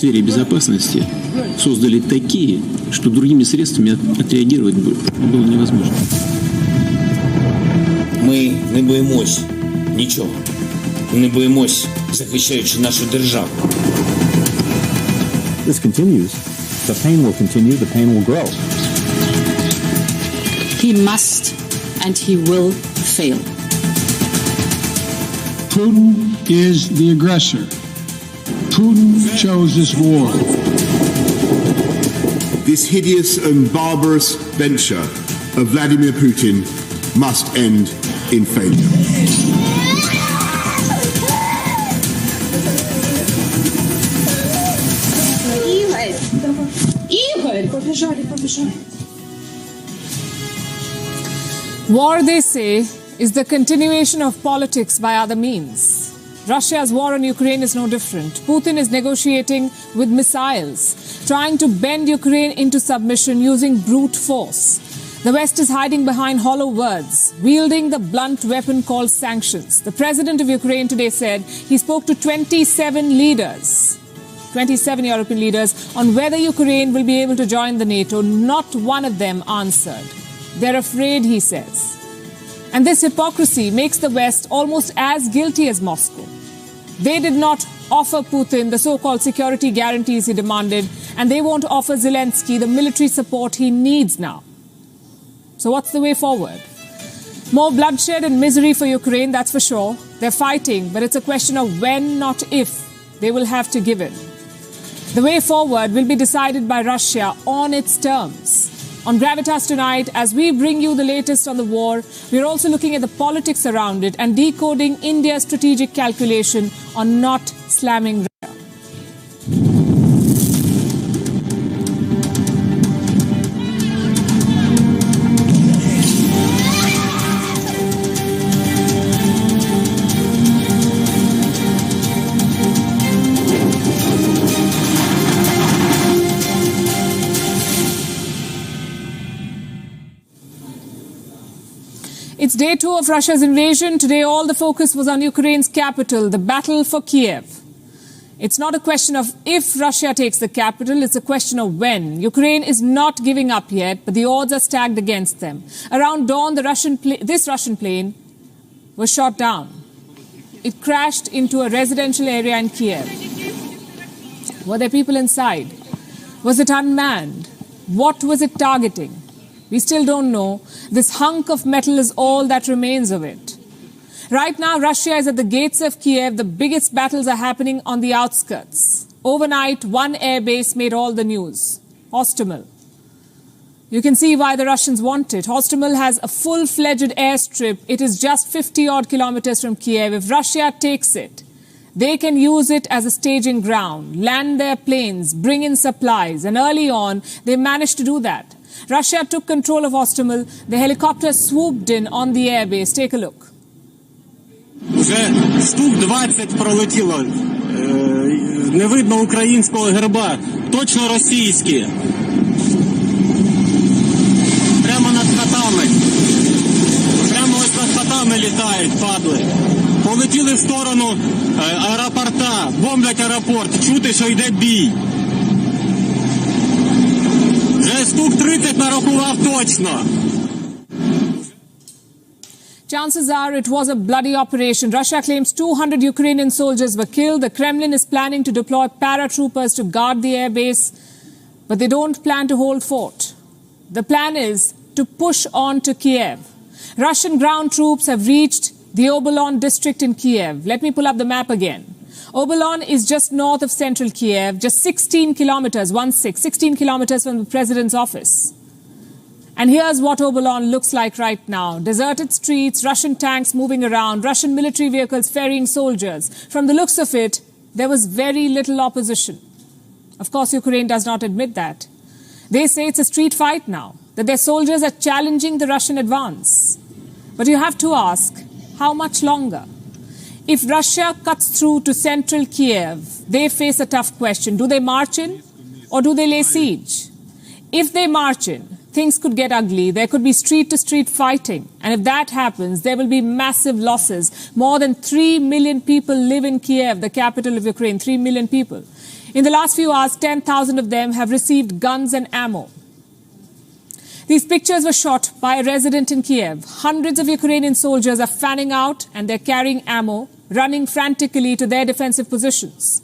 сфере безопасности создали такие, что другими средствами отреагировать было невозможно. Ми не боїмось нічого. Не боїмось, захищаючи нашу державу. This continues. The pain will continue, the pain will grow. He must and he will fail. Putin is the aggressor. Putin chose this war. This hideous and barbarous venture of Vladimir Putin must end in failure. War, they say, is the continuation of politics by other means. Russia's war on Ukraine is no different. Putin is negotiating with missiles, trying to bend Ukraine into submission using brute force. The West is hiding behind hollow words, wielding the blunt weapon called sanctions. The president of Ukraine today said he spoke to 27 leaders, 27 European leaders, on whether Ukraine will be able to join the NATO. Not one of them answered. They're afraid, he says. And this hypocrisy makes the West almost as guilty as Moscow. They did not offer Putin the so-called security guarantees he demanded, and they won't offer Zelensky the military support he needs now. So what's the way forward? More bloodshed and misery for Ukraine, that's for sure. They're fighting, but it's a question of when, not if, they will have to give in. The way forward will be decided by Russia on its terms. On Gravitas tonight, as we bring you the latest on the war, we're also looking at the politics around it and decoding India's strategic calculation on not slamming Russia. It's day 2 of Russia's invasion. Today, all the focus was on Ukraine's capital, the battle for Kiev. It's not a question of if Russia takes the capital, it's a question of when. Ukraine is not giving up yet, but the odds are stacked against them. Around dawn, this Russian plane was shot down. It crashed into a residential area in Kiev. Were there people inside? Was it unmanned? What was it targeting? We still don't know. This hunk of metal is all that remains of it. Right now, Russia is at the gates of Kiev. The biggest battles are happening on the outskirts. Overnight, one airbase made all the news. Hostomel. You can see why the Russians want it. Hostomel has a full-fledged airstrip. It is just 50-odd kilometers from Kiev. If Russia takes it, they can use it as a staging ground, land their planes, bring in supplies. And early on, they managed to do that. Russia took control of Hostomel. The helicopter swooped in on the airbase. Take a look. Вже штук 20 пролетіло. Не видно українського герба. Точно російські. Прямо над хатами. Прямо ось над хатами літають, падли. Полетіли в сторону аеропорта. Бомблять аеропорт. Чути, що йде бій. Вже штук 30 нарахував точно. Chances are it was a bloody operation. Russia claims 200 Ukrainian soldiers were killed. The Kremlin is planning to deploy paratroopers to guard the airbase, but they don't plan to hold fort. The plan is to push on to Kiev. Russian ground troops have reached the Obolon district in Kiev. Let me pull up the map again. Obolon is just north of central Kiev, just 16 kilometers, 16 kilometers from the president's office. And here's what Obolon looks like right now. Deserted streets, Russian tanks moving around, Russian military vehicles ferrying soldiers. From the looks of it, there was very little opposition. Of course, Ukraine does not admit that. They say it's a street fight now, that their soldiers are challenging the Russian advance. But you have to ask, how much longer? If Russia cuts through to central Kiev, they face a tough question. Do they march in or do they lay siege? If they march in, things could get ugly. There could be street-to-street fighting. And if that happens, there will be massive losses. More than 3 million people live in Kiev, the capital of Ukraine, 3 million people. In the last few hours, 10,000 of them have received guns and ammo. These pictures were shot by a resident in Kiev. Hundreds of Ukrainian soldiers are fanning out and they're carrying ammo, running frantically to their defensive positions.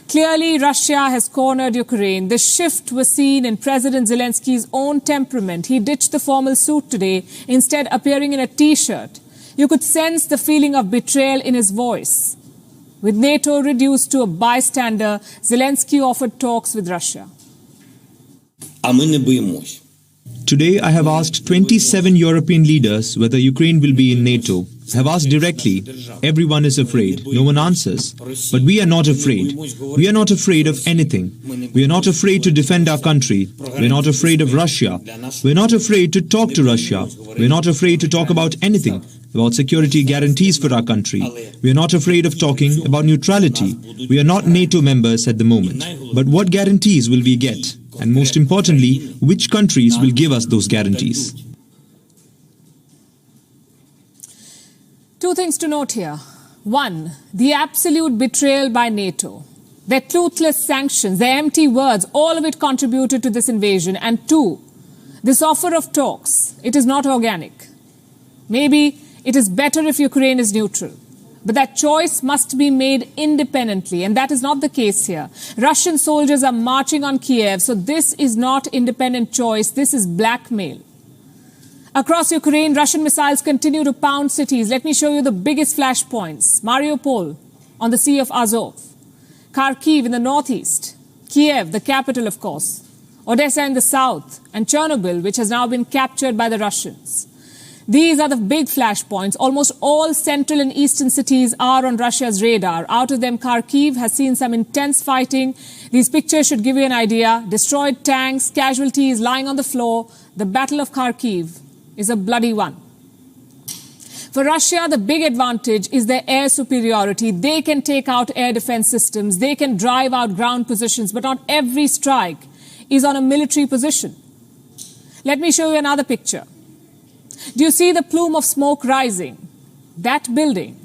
Clearly, Russia has cornered Ukraine. The shift was seen in President Zelensky's own temperament. He ditched the formal suit today, instead appearing in a T-shirt. You could sense the feeling of betrayal in his voice. With NATO reduced to a bystander, Zelensky offered talks with Russia. А ми не боїмось. Today, I have asked 27 European leaders whether Ukraine will be in NATO. I have asked directly. Everyone is afraid. No one answers. But we are not afraid. We are not afraid of anything. We are not afraid to defend our country. We are not afraid of Russia. We are not afraid to talk to Russia. We are not afraid to talk about anything, about security guarantees for our country. We are not afraid of talking about neutrality. We are not NATO members at the moment. But what guarantees will we get? And most importantly, which countries will give us those guarantees? Two things to note here. One, the absolute betrayal by NATO. Their toothless sanctions, their empty words, all of it contributed to this invasion. And two, this offer of talks, it is not organic. Maybe it is better if Ukraine is neutral. But that choice must be made independently, and that is not the case here. Russian soldiers are marching on Kiev, so this is not independent choice, this is blackmail. Across Ukraine, Russian missiles continue to pound cities. Let me show you the biggest flashpoints. Mariupol on the Sea of Azov, Kharkiv in the northeast, Kiev, the capital of course, Odessa in the south, and Chernobyl, which has now been captured by the Russians. These are the big flashpoints. Almost all central and eastern cities are on Russia's radar. Out of them, Kharkiv has seen some intense fighting. These pictures should give you an idea. Destroyed tanks, casualties lying on the floor. The Battle of Kharkiv is a bloody one. For Russia, the big advantage is their air superiority. They can take out air defense systems. They can drive out ground positions. But not every strike is on a military position. Let me show you another picture. Do you see the plume of smoke rising? That building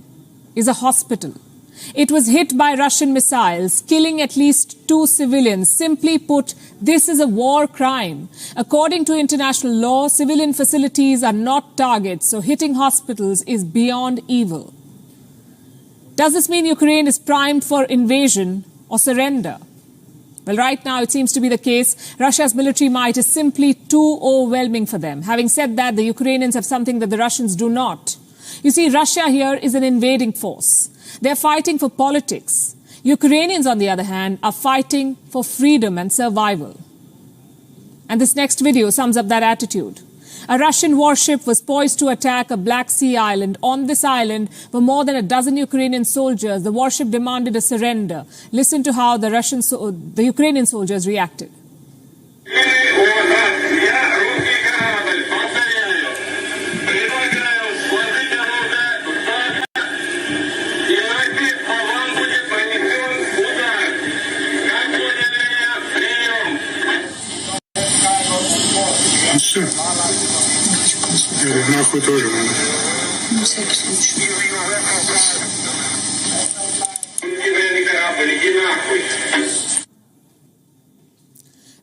is a hospital. It was hit by Russian missiles, killing at least 2 civilians. Simply put, this is a war crime. According to international law, civilian facilities are not targets, so hitting hospitals is beyond evil. Does this mean Ukraine is primed for invasion or surrender? Well, right now it seems to be the case. Russia's military might is simply too overwhelming for them. Having said that, the Ukrainians have something that the Russians do not. You see, Russia here is an invading force. They're fighting for politics. Ukrainians, on the other hand, are fighting for freedom and survival. And this next video sums up that attitude. A Russian warship was poised to attack a Black Sea island. On this island were more than a dozen Ukrainian soldiers. The warship demanded a surrender. Listen to how the Ukrainian soldiers reacted. Нахуй тоже надо. На всякий случай.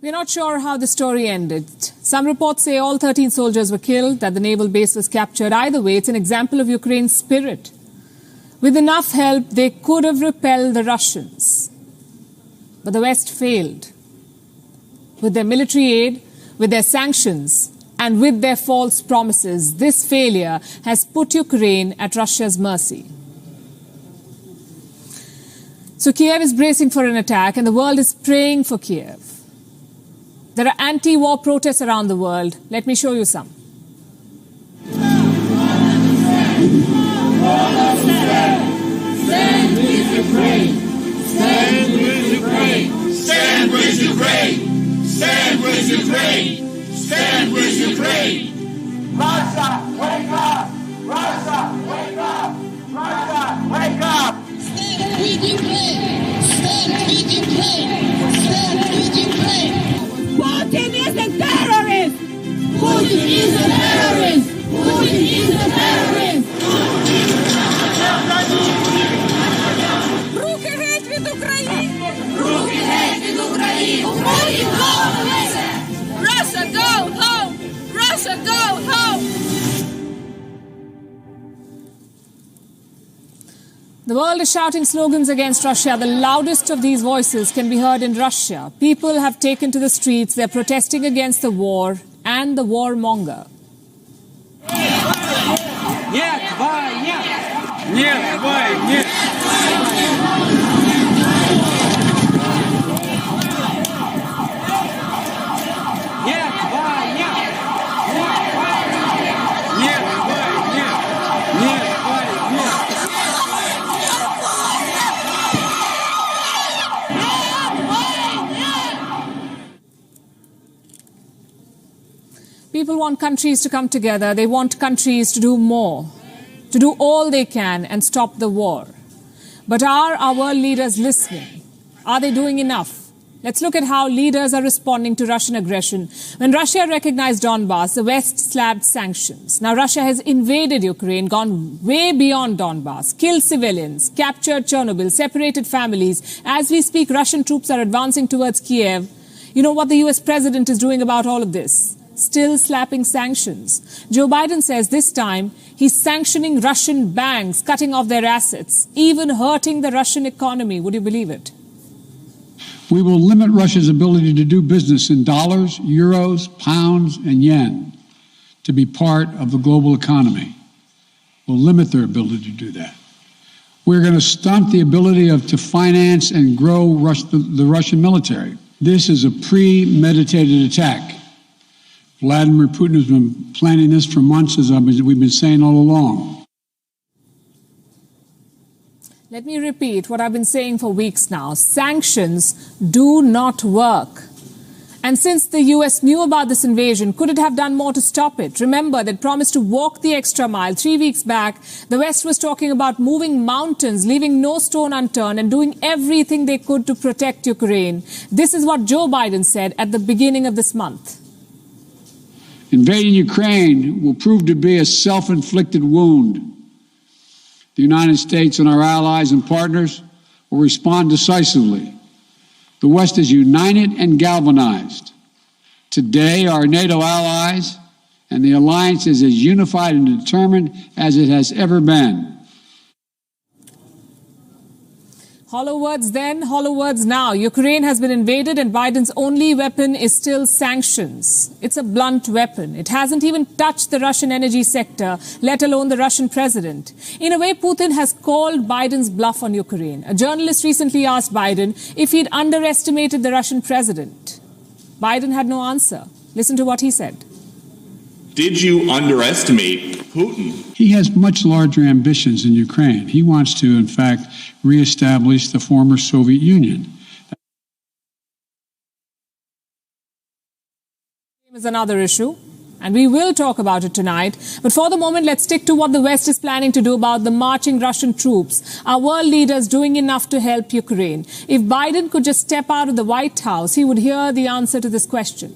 We're not sure how the story ended. Some reports say all 13 soldiers were killed, that the naval base was captured. Either way, it's an example of Ukraine's spirit. With enough help, they could have repelled the Russians. But the West failed. With their military aid, with their sanctions, and with their false promises, this failure has put Ukraine at Russia's mercy. So Kiev is bracing for an attack, and the world is praying for Kiev. There are anti-war protests around the world. Let me show you some. Stand with Ukraine! Stand with Ukraine! Stand with Ukraine! Stand with Ukraine! Stand with Ukraine! Russia, wake up! Russia, wake up! Russia, wake up! Stand with Ukraine! Stand with Ukraine! Stand with Ukraine! Putin is a terrorist! Putin is a terrorist! Putin is a terrorist! Руки геть від України! Руки The world is shouting slogans against Russia. The loudest of these voices can be heard in Russia. People have taken to the streets. They're protesting against the war and the warmonger. People want countries to come together. They want countries to do more, to do all they can and stop the war. But are our world leaders listening? Are they doing enough? Let's look at how leaders are responding to Russian aggression. When Russia recognized Donbass, the West slapped sanctions. Now Russia has invaded Ukraine, gone way beyond Donbass, killed civilians, captured Chernobyl, separated families. As we speak, Russian troops are advancing towards Kiev. You know what the US president is doing about all of this? Still slapping sanctions. Joe Biden says this time he's sanctioning Russian banks, cutting off their assets, even hurting the Russian economy. Would you believe it? We will limit Russia's ability to do business in dollars, euros, pounds, and yen to be part of the global economy. We'll limit their ability to do that. We're going to stunt the ability to finance and grow the Russian military. This is a premeditated attack. Vladimir Putin has been planning this for months, as we've been saying all along. Let me repeat what I've been saying for weeks now. Sanctions do not work. And since the US knew about this invasion, could it have done more to stop it? Remember, they promised to walk the extra mile. 3 weeks back, the West was talking about moving mountains, leaving no stone unturned, and doing everything they could to protect Ukraine. This is what Joe Biden said at the beginning of this month. Invading Ukraine will prove to be a self-inflicted wound. The United States and our allies and partners will respond decisively. The West is united and galvanized. Today, our NATO allies and the alliance is as unified and determined as it has ever been. Hollow words then, hollow words now. Ukraine has been invaded and Biden's only weapon is still sanctions. It's a blunt weapon. It hasn't even touched the Russian energy sector, let alone the Russian president. In a way, Putin has called Biden's bluff on Ukraine. A journalist recently asked Biden if he'd underestimated the Russian president. Biden had no answer. Listen to what he said. Did you underestimate Putin? He has much larger ambitions in Ukraine. He wants to, in fact, reestablish the former Soviet Union. Is another issue, and we will talk about it tonight. But for the moment, let's stick to what the West is planning to do about the marching Russian troops. Are world leaders doing enough to help Ukraine? If Biden could just step out of the White House, he would hear the answer to this question.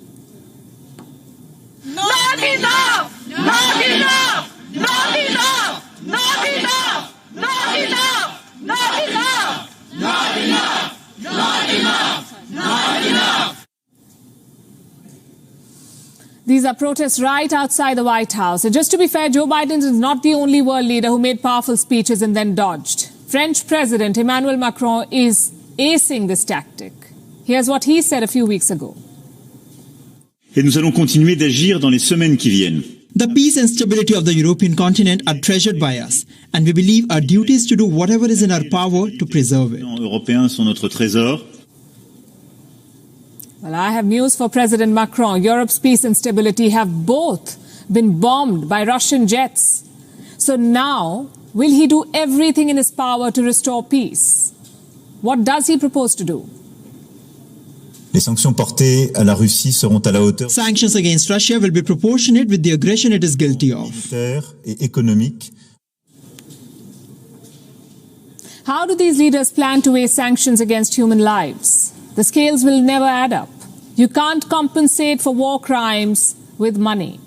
Not enough! Not enough! Not enough! Not enough! Not enough! Not enough! Not enough! Not enough! Not enough! These are protests right outside the White House. And just to be fair, Joe Biden is not the only world leader who made powerful speeches and then dodged. French President Emmanuel Macron is acing this tactic. Here's what he said a few weeks ago. Et nous allons continuer d'agir dans les semaines qui viennent. The peace and stability of the European continent are treasured by us, and we believe our duty is to do whatever is in our power to preserve it. Les Européens sont notre trésor. Well, I have news for President Macron. Europe's peace and stability have both been bombed by Russian jets. So now, will he do everything in his power to restore peace? What does he propose to do? Les sanctions portées à la Russie seront à la hauteur. Sanctions against Russia will be proportionate with the aggression it is guilty of. Militaire et économique. How do these leaders plan to weigh sanctions against human lives? The scales will never add up. You can't compensate for war crimes with money.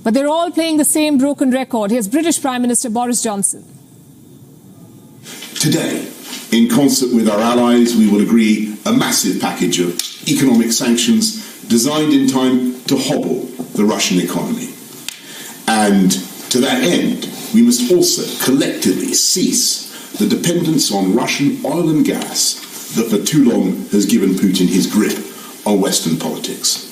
But they're all playing the same broken record. Here's British Prime Minister Boris Johnson. Today, in concert with our allies, we will agree a massive package of economic sanctions designed in time to hobble the Russian economy. And to that end, we must also collectively cease the dependence on Russian oil and gas that for too long has given Putin his grip on Western politics.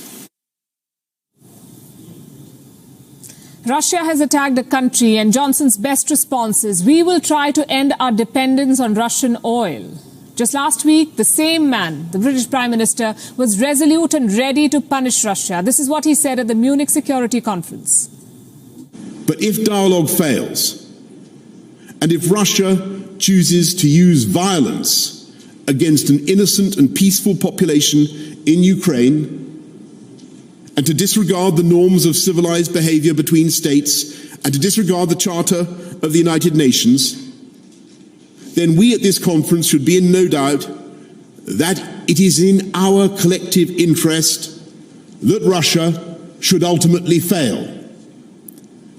Russia has attacked a country, and Johnson's best response is, we will try to end our dependence on Russian oil. Just last week, the same man, the British Prime Minister, was resolute and ready to punish Russia. This is what he said at the Munich Security Conference. But if dialogue fails, and if Russia chooses to use violence against an innocent and peaceful population in Ukraine, and to disregard the norms of civilized behavior between states, and to disregard the Charter of the United Nations, then we at this conference should be in no doubt that it is in our collective interest that Russia should ultimately fail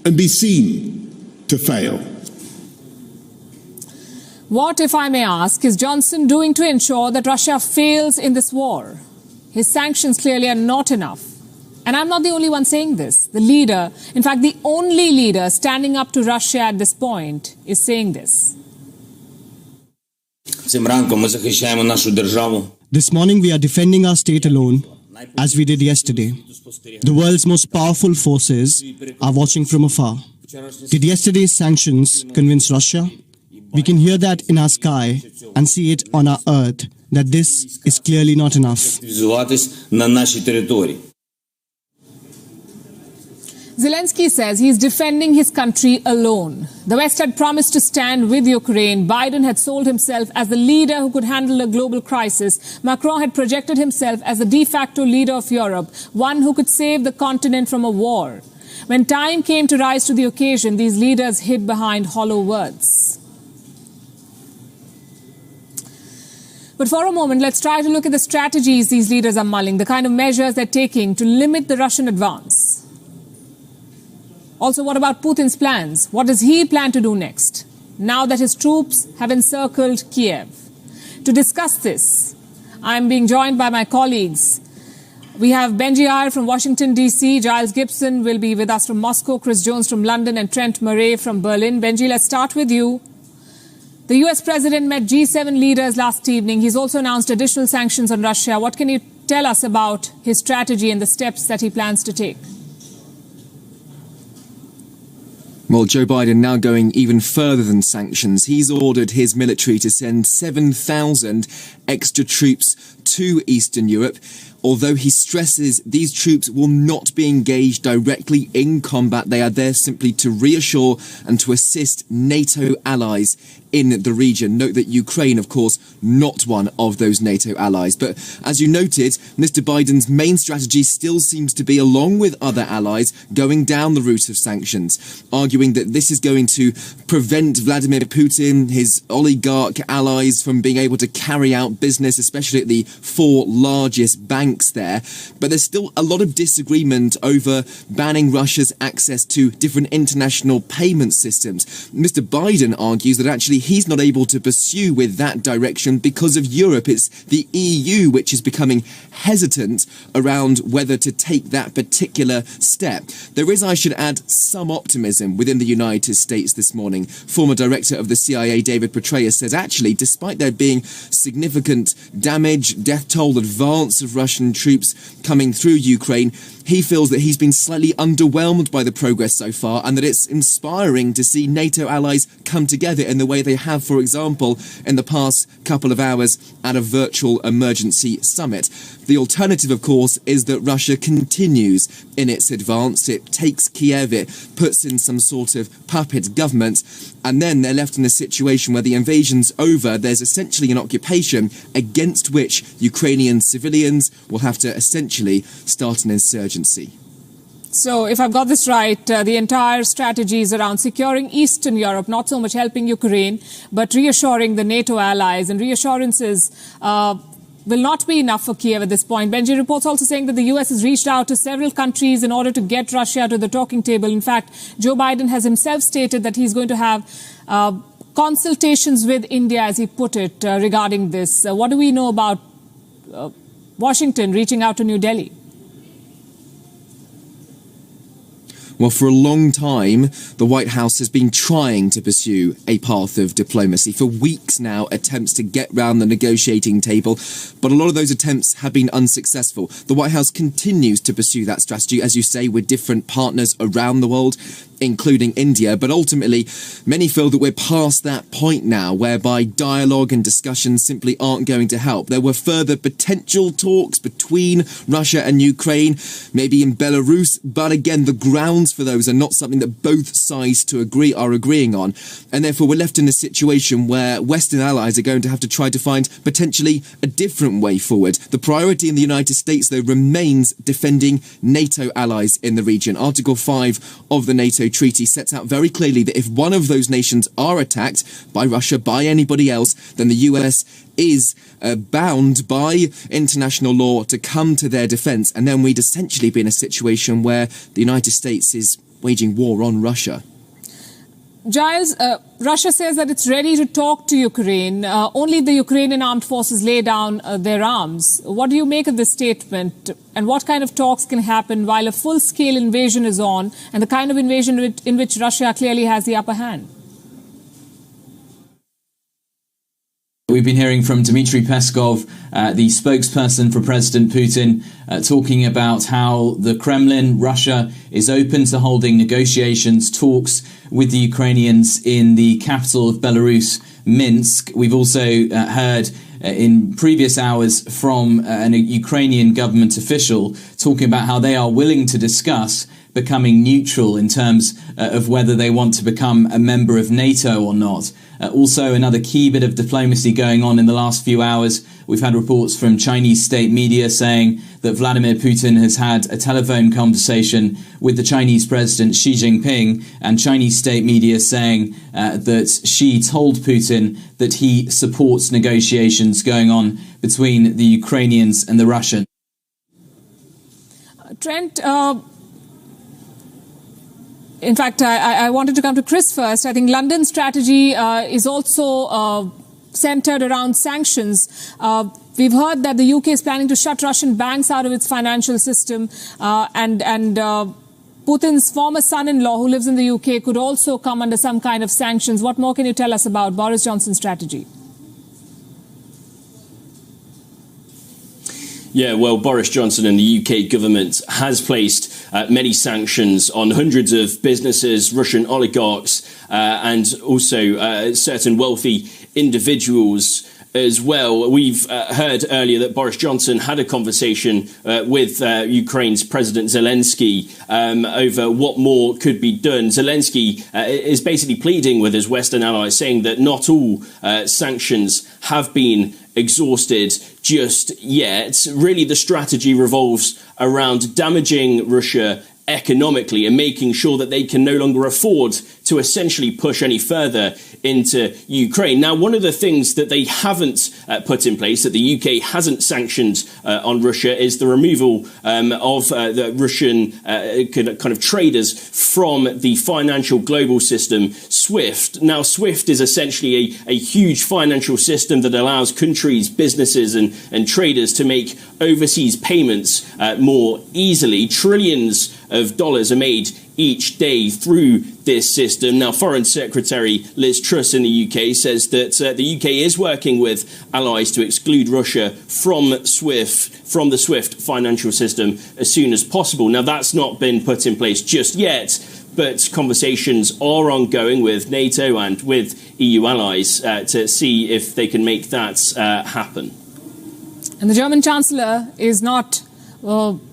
and be seen to fail. What, if I may ask, is Johnson doing to ensure that Russia fails in this war? His sanctions clearly are not enough. And I'm not the only one saying this. The leader, in fact, the only leader standing up to Russia at this point, is saying this. This morning we are defending our state alone, as we did yesterday. The world's most powerful forces are watching from afar. Did yesterday's sanctions convince Russia? We can hear that in our sky and see it on our earth, that this is clearly not enough. Zelensky says he's defending his country alone. The West had promised to stand with Ukraine. Biden had sold himself as the leader who could handle a global crisis. Macron had projected himself as the de facto leader of Europe, one who could save the continent from a war. When time came to rise to the occasion, these leaders hid behind hollow words. But for a moment, let's try to look at the strategies these leaders are mulling, the kind of measures they're taking to limit the Russian advance. Also, what about Putin's plans? What does he plan to do next, now that his troops have encircled Kiev? To discuss this, I'm being joined by my colleagues. We have Benji Iyer from Washington, D.C., Giles Gibson will be with us from Moscow, Chris Jones from London, and Trent Murray from Berlin. Benji, let's start with you. The US president met G7 leaders last evening. He's also announced additional sanctions on Russia. What can you tell us about his strategy and the steps that he plans to take? Well, Joe Biden now going even further than sanctions. He's ordered his military to send 7,000 extra troops to Eastern Europe, although he stresses these troops will not be engaged directly in combat. They are there simply to reassure and to assist NATO allies in the region. Note that Ukraine, of course, not one of those NATO allies. But as you noted, Mr. Biden's main strategy still seems to be, along with other allies, going down the route of sanctions, arguing that this is going to prevent Vladimir Putin, his oligarch allies, from being able to carry out business, especially at the four largest banks there. But there's still a lot of disagreement over banning Russia's access to different international payment systems. Mr. Biden argues that actually he's not able to pursue with that direction because of Europe. It's the EU which is becoming hesitant around whether to take that particular step. There is, I should add, some optimism within the United States this morning. Former director of the CIA, David Petraeus, says actually, despite there being significant damage, death toll, advance of Russian troops coming through Ukraine, he feels that he's been slightly underwhelmed by the progress so far, and that it's inspiring to see NATO allies come together in the way they have, for example, in the past couple of hours at a virtual emergency summit. The alternative, of course, is that Russia continues in its advance. It takes Kiev, it puts in some sort of puppet government, and then they're left in a situation where the invasion's over. There's essentially an occupation against which Ukrainian civilians will have to essentially start an insurgency. So, if I've got this right, the entire strategy is around securing Eastern Europe, not so much helping Ukraine, but reassuring the NATO allies, and reassurances will not be enough for Kiev at this point. Benji, reports also saying that the US has reached out to several countries in order to get Russia to the talking table. In fact, Joe Biden has himself stated that he's going to have consultations with India, as he put it, regarding this. What do we know about Washington reaching out to New Delhi? Well, for a long time, the White House has been trying to pursue a path of diplomacy. For weeks now, attempts to get round the negotiating table, but a lot of those attempts have been unsuccessful. The White House continues to pursue that strategy, as you say, with different partners around the world, including India, but ultimately many feel that we're past that point now whereby dialogue and discussions simply aren't going to help. There were further potential talks between Russia and Ukraine, maybe in Belarus, but again the grounds for those are not something that both sides are agreeing on, and therefore we're left in a situation where Western allies are going to have to try to find potentially a different way forward. The priority in the United States though remains defending NATO allies in the region. Article 5 of the NATO treaty sets out very clearly that if one of those nations are attacked by Russia, by anybody else, then the US is bound by international law to come to their defence, and then we'd essentially be in a situation where the United States is waging war on Russia. Giles, Russia says that it's ready to talk to Ukraine. Only the Ukrainian armed forces lay down their arms. What do you make of this statement? And what kind of talks can happen while a full-scale invasion is on, and the kind of invasion in which Russia clearly has the upper hand? We've been hearing from Dmitry Peskov, the spokesperson for President Putin, talking about how the Kremlin, Russia, is open to holding negotiations, talks with the Ukrainians in the capital of Belarus, Minsk. We've also heard in previous hours from a Ukrainian government official talking about how they are willing to discuss becoming neutral in terms of whether they want to become a member of NATO or not. Also, another key bit of diplomacy going on in the last few hours. We've had reports from Chinese state media saying that Vladimir Putin has had a telephone conversation with the Chinese president Xi Jinping, and Chinese state media saying that Xi told Putin that he supports negotiations going on between the Ukrainians and the Russians. Trent, in fact, I wanted to come to Chris first. I think London's strategy is also centered around sanctions. We've heard that the UK is planning to shut Russian banks out of its financial system, and Putin's former son-in-law, who lives in the UK, could also come under some kind of sanctions. What more can you tell us about Boris Johnson's strategy? Yeah, well, Boris Johnson and the UK government has placed many sanctions on hundreds of businesses, Russian oligarchs, and also certain wealthy individuals as well. We've heard earlier that Boris Johnson had a conversation with Ukraine's President Zelensky over what more could be done. Zelensky is basically pleading with his Western allies, saying that not all sanctions have been exhausted just yet. Really, the strategy revolves around damaging Russia economically and making sure that they can no longer afford to essentially push any further into Ukraine. Now, one of the things that they haven't put in place, that the UK hasn't sanctioned on Russia, is the removal of the Russian kind of traders from the financial global system, SWIFT. Now, SWIFT is essentially a huge financial system that allows countries, businesses and traders to make overseas payments more easily. Trillions of dollars are made each day through this system. Now, Foreign Secretary Liz Truss in the UK says that the UK is working with allies to exclude Russia from the SWIFT financial system as soon as possible. Now, that's not been put in place just yet, but conversations are ongoing with NATO and with EU allies to see if they can make that happen. And the German Chancellor is not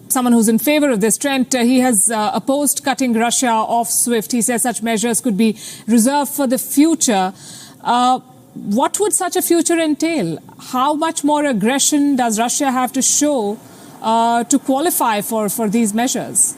someone who's in favor of this. Trent, he has opposed cutting Russia off SWIFT. He says such measures could be reserved for the future. What would such a future entail? How much more aggression does Russia have to show to qualify for these measures?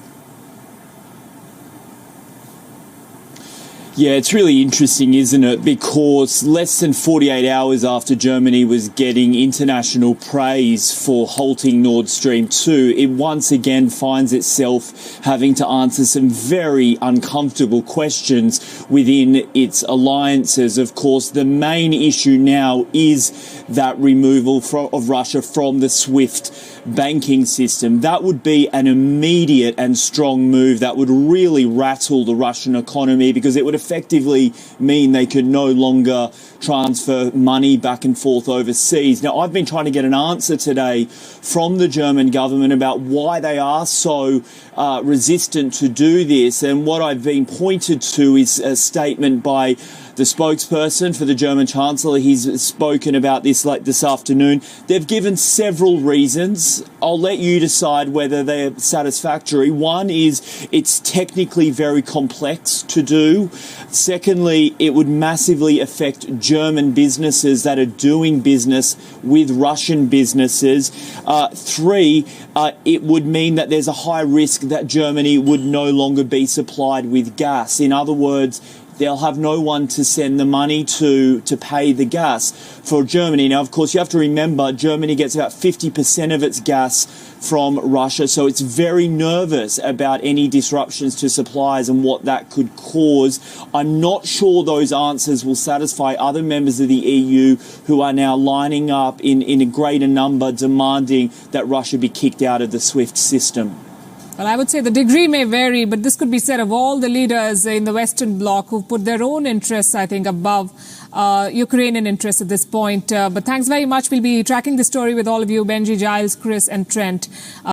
Yeah, it's really interesting, isn't it? Because less than 48 hours after Germany was getting international praise for halting Nord Stream 2, it once again finds itself having to answer some very uncomfortable questions within its alliances. Of course, the main issue now is that removal of Russia from the SWIFT banking system. That would be an immediate and strong move that would really rattle the Russian economy, because it would effectively mean they could no longer transfer money back and forth overseas. Now, I've been trying to get an answer today from the German government about why they are so resistant to do this, and what I've been pointed to is a statement by the spokesperson for the German Chancellor. He's spoken about this this afternoon. They've given several reasons. I'll let you decide whether they're satisfactory. One is it's technically very complex to do. Secondly, it would massively affect German businesses that are doing business with Russian businesses. Three, it would mean that there's a high risk that Germany would no longer be supplied with gas. In other words, they'll have no one to send the money to pay the gas for Germany. Now, of course, you have to remember Germany gets about 50% of its gas from Russia, so it's very nervous about any disruptions to supplies and what that could cause. I'm not sure those answers will satisfy other members of the EU who are now lining up in a greater number demanding that Russia be kicked out of the SWIFT system. Well, I would say the degree may vary, but this could be said of all the leaders in the Western Bloc who've put their own interests, I think, above Ukrainian interests at this point. But thanks very much. We'll be tracking the story with all of you, Benji, Giles, Chris and Trent.